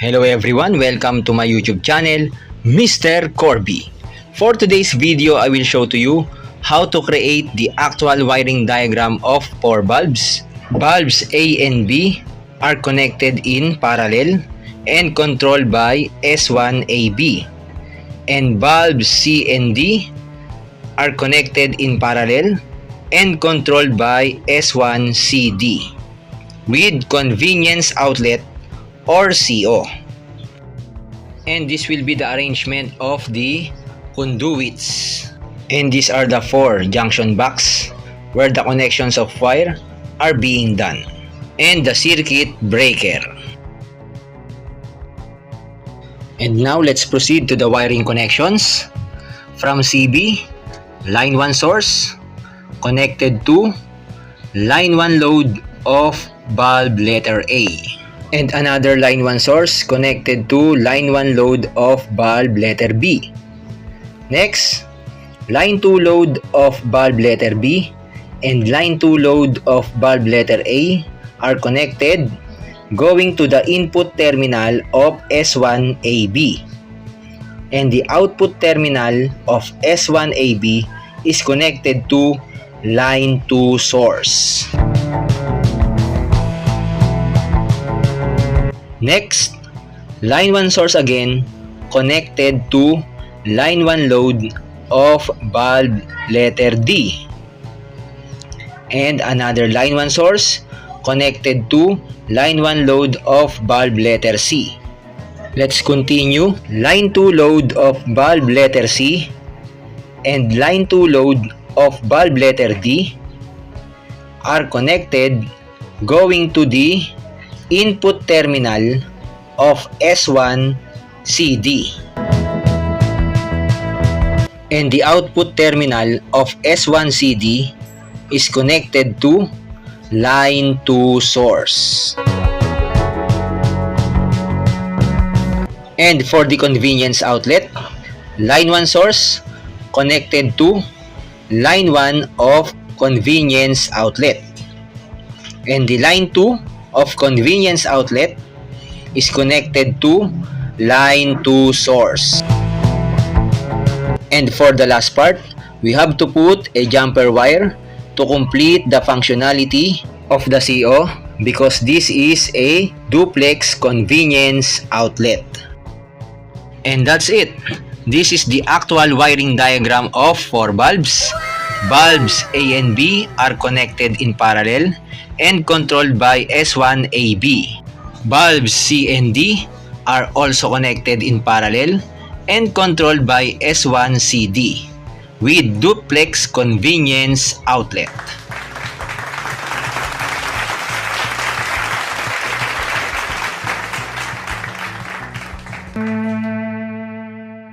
Hello everyone, welcome to my YouTube channel, Mr. Corby. For today's video, I will show to you how to create the actual wiring diagram of 4 bulbs. Bulbs A and B are connected in parallel and controlled by S1AB. And bulbs C and D are connected in parallel and controlled by S1CD with convenience outlet or CO. And this will be the arrangement of the conduits. And these are the 4 junction box where the connections of wire are being done. And the circuit breaker. And now let's proceed to the wiring connections. From CB, line 1 source connected to line 1 load of bulb letter A. And another line 1 source connected to line 1 load of bulb letter B. Next, line 2 load of bulb letter B and line 2 load of bulb letter A are connected going to the input terminal of S1AB. And the output terminal of S1AB is connected to line 2 source. Next, line 1 source again connected to line 1 load of bulb letter D. And another line 1 source connected to line 1 load of bulb letter C. Let's continue. Line 2 load of bulb letter C and line 2 load of bulb letter D are connected going to the input terminal of S1CD. And the output terminal of S1CD is connected to line 2 source. And for the convenience outlet, line 1 source connected to line 1 of convenience outlet. And the line 2 of convenience outlet is connected to line 2 source. And for the last part, we have to put a jumper wire to complete the functionality of the CO because this is a duplex convenience outlet. And that's it. This is the actual wiring diagram of 4 bulbs. Bulbs A and B are connected in parallel and controlled by S1AB. Bulbs C and D are also connected in parallel and controlled by S1CD with duplex convenience outlet.